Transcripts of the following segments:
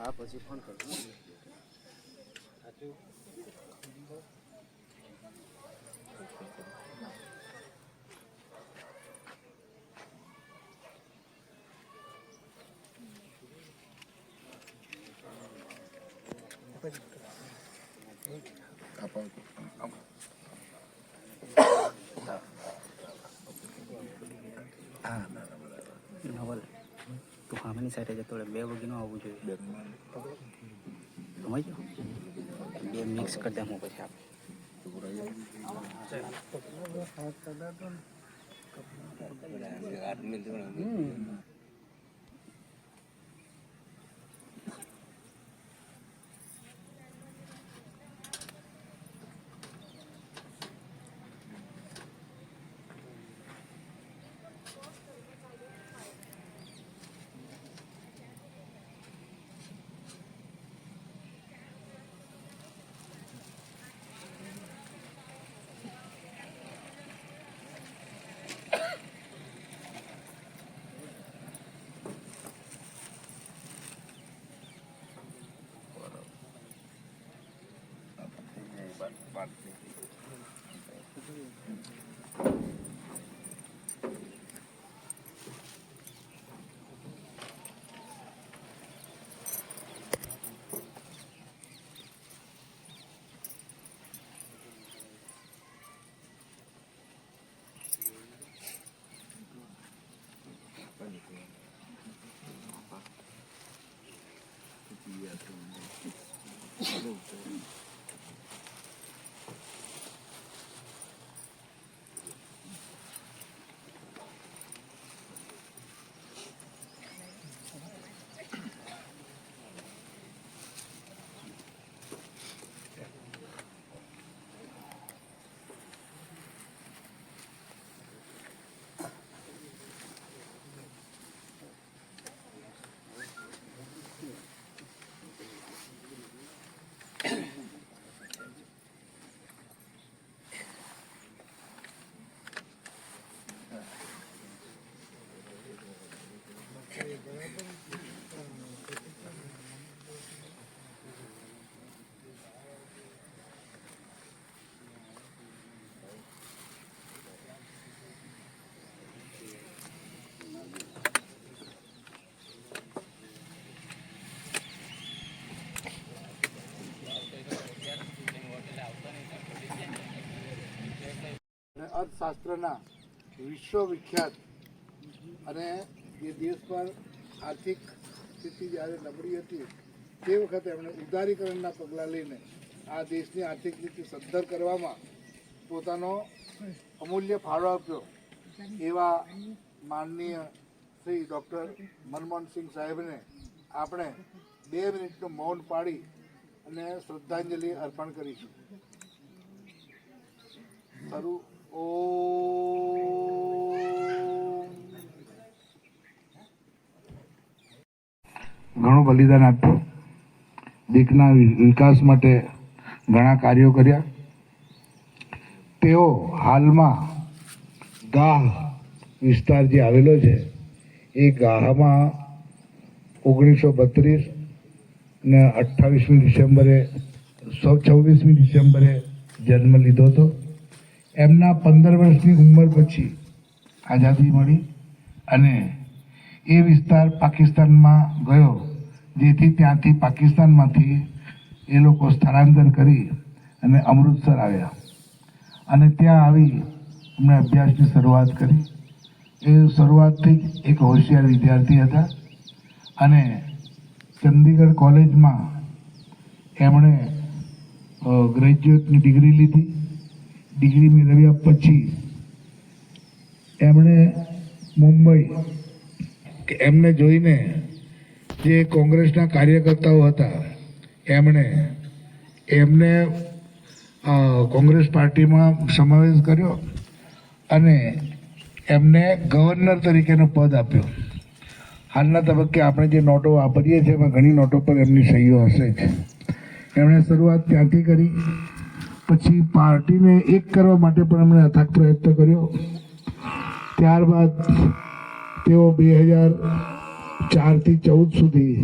આ પછી ફોન કરજો. નવલ તું સામેની સાઈડે જતો રહે. 2 વાગ્યાનું આવવું જોઈએ. સમજ બે મિક્સ કરી દે. હું પછી આપણે અર્થશાસ્ત્રના વિશ્વવિખ્યાત અને જે દેશ પર આર્થિક સ્થિતિ જ્યારે નબળી હતી તે વખતે એમણે ઉદારીકરણના પગલાં લઈને આ દેશની આર્થિક સ્થિતિ સદ્ધર કરવામાં પોતાનો અમૂલ્ય ફાળો આપ્યો એવા માનનીય શ્રી ડૉક્ટર મનમોહનસિંહ સાહેબને આપણે 2 મિનિટનું મૌન પાડી અને શ્રદ્ધાંજલિ અર્પણ કરીશું. શરૂ. ઘણું બલિદાન આપ્યું. દેશના વિકાસ માટે ઘણા કાર્યો કર્યા. તેઓ હાલમાં ગાહ વિસ્તાર જે આવેલો છે એ ગાહમાં 1932 ને 28મી ડિસેમ્બરે 26મી ડિસેમ્બરે જન્મ લીધો હતો. એમના 15 વર્ષની ઉંમર પછી આઝાદી મળી અને એ વિસ્તાર પાકિસ્તાનમાં ગયો, જેથી ત્યાંથી પાકિસ્તાનમાંથી એ લોકો સ્થળાંતર કરી અને અમૃતસર આવ્યા અને ત્યાં આવી એમણે અભ્યાસની શરૂઆત કરી. એ શરૂઆતથી જ એક હોશિયાર વિદ્યાર્થી હતા અને ચંદીગઢ કોલેજમાં એમણે ગ્રેજ્યુએટની ડિગ્રી લીધી. ડિગ્રી મેળવ્યા પછી એમણે મુંબઈ એમને જોઈને જે કોંગ્રેસના કાર્યકર્તાઓ હતા એમને કોંગ્રેસ પાર્ટીમાં સમાવેશ કર્યો અને એમને ગવર્નર તરીકેનો પદ આપ્યો. હાલના તબક્કે આપણે જે નોટો વાપરીએ છીએ એમાં ઘણી નોટો પર એમની સહીઓ હશે જ. એમણે શરૂઆત ત્યાંથી કરી. પછી પાર્ટીને એક કરવા માટે પણ એમણે અથાગ પ્રયત્ન કર્યો. ત્યારબાદ તેઓ 2004થી 14 સુધી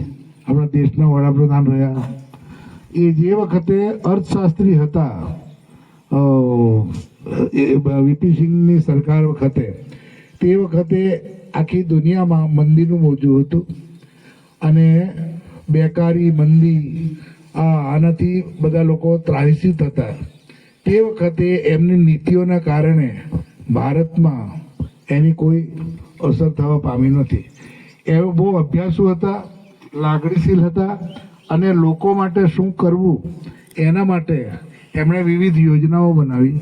આપણા દેશના વડાપ્રધાન રહ્યા. એ જે વખતે અર્થશાસ્ત્રી હતા વીપી સિંહની સરકાર વખતે, તે વખતે આખી દુનિયામાં મંદીનું મોજું હતું અને બેકારી, મંદી, આનાથી બધા લોકો ત્રાહિત હતા. તે વખતે એમની નીતિઓના કારણે ભારતમાં એની કોઈ અસર થવા પામી નથી. એઓ બહુ અભ્યાસુ હતા, લાગણીશીલ હતા અને લોકો માટે શું કરવું એના માટે એમણે વિવિધ યોજનાઓ બનાવી.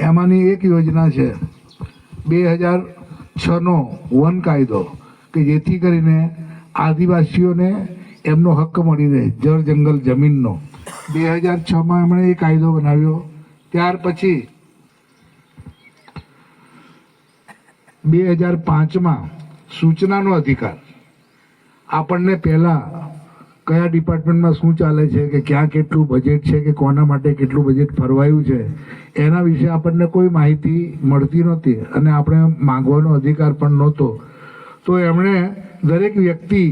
એમાંની એક યોજના છે 2006નો વન કાયદો, કે જેથી કરીને આદિવાસીઓને એમનો હક મળી રહે જળ જંગલ જમીનનો. 2006માં એમણે એ કાયદો બનાવ્યો. ત્યાર પછી 2005માં સૂચનાનો અધિકાર. આપણને પહેલાં કયા ડિપાર્ટમેન્ટમાં શું ચાલે છે, કે ક્યાં કેટલું બજેટ છે, કે કોના માટે કેટલું બજેટ ફરવાયું છે, એના વિશે આપણને કોઈ માહિતી મળતી નહોતી અને આપણે માંગવાનો અધિકાર પણ નહોતો. તો એમણે દરેક વ્યક્તિ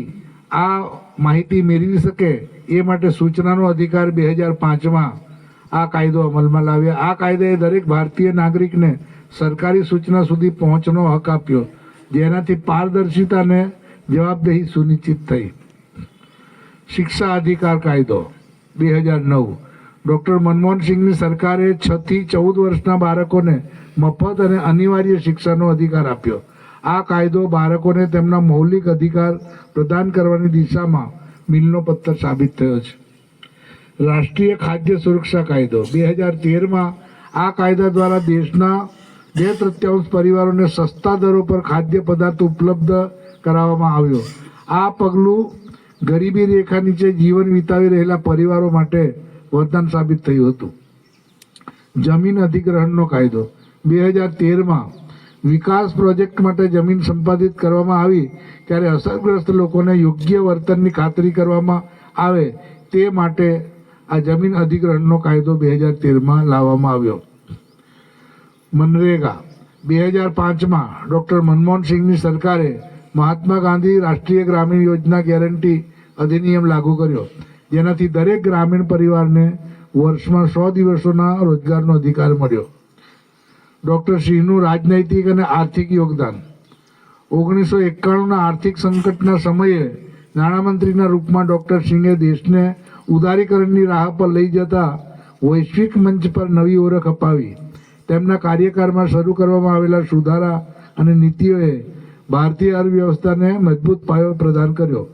આ માહિતી મેળવી શકે એ માટે સૂચનાનો અધિકાર 2005માં આ કાયદો અમલમાં લાવ્યા. આ કાયદાએ દરેક ભારતીય નાગરિકને સરકારી સૂચના સુધી પહોંચનો હક આપ્યો, જેનાથી પારદર્શિતા અને જવાબદેહી સુનિશ્ચિત થઈ. શિક્ષા અધિકાર કાયદો 2009, ડૉક્ટર મનમોહન સિંહની સરકારે 6 થી 14 વર્ષના બાળકોને મફત અને અનિવાર્ય શિક્ષાનો અધિકાર આપ્યો. આ કાયદો બાળકોને તેમના મૌલિક અધિકાર પ્રદાન કરવાની દિશામાં મીલનો પથ્થર સાબિત થયો છે. રાષ્ટ્રીય ખાદ્ય સુરક્ષા કાયદો 2013માં આ કાયદા દ્વારા દેશના 2/3 પરિવારોને સસ્તા દરો પર ખાદ્ય પદાર્થ ઉપલબ્ધ કરાવવામાં આવ્યો. આ પગલું ગરીબી રેખા નીચે જીવન વિતાવી રહેલા પરિવારો માટે વરદાન સાબિત થયું હતું. જમીન અધિગ્રહણનો કાયદો 2013માં વિકાસ પ્રોજેક્ટ માટે જમીન સંપાદિત કરવામાં આવી ત્યારે અસરગ્રસ્ત લોકોને યોગ્ય વર્તનની ખાતરી કરવામાં આવે તે માટે આ જમીન અધિગ્રહણનો કાયદો 2013માં લાવવામાં આવ્યો. મનરેગા 2005માં ડૉક્ટર મનમોહન સિંહની સરકારે મહાત્મા ગાંધી રાષ્ટ્રીય ગ્રામીણ યોજના ગેરંટી અધિનિયમ લાગુ કર્યો, જેનાથી દરેક ગ્રામીણ પરિવારને વર્ષમાં 100 દિવસોના રોજગારનો અધિકાર મળ્યો. ડૉક્ટર સિંહનું રાજનૈતિક અને આર્થિક યોગદાન 1991ના આર્થિક સંકટના સમયે નાણામંત્રીના રૂપમાં ડૉક્ટર સિંહે દેશને ઉદારીકરણની રાહ પર લઈ જતા વૈશ્વિક મંચ પર નવી ઓળખ અપાવી. તેમના કાર્યકાળમાં શરૂ કરવામાં આવેલા સુધારા અને નીતિઓએ ભારતીય અર્થવ્યવસ્થાને મજબૂત પાયો પ્રદાન કર્યો.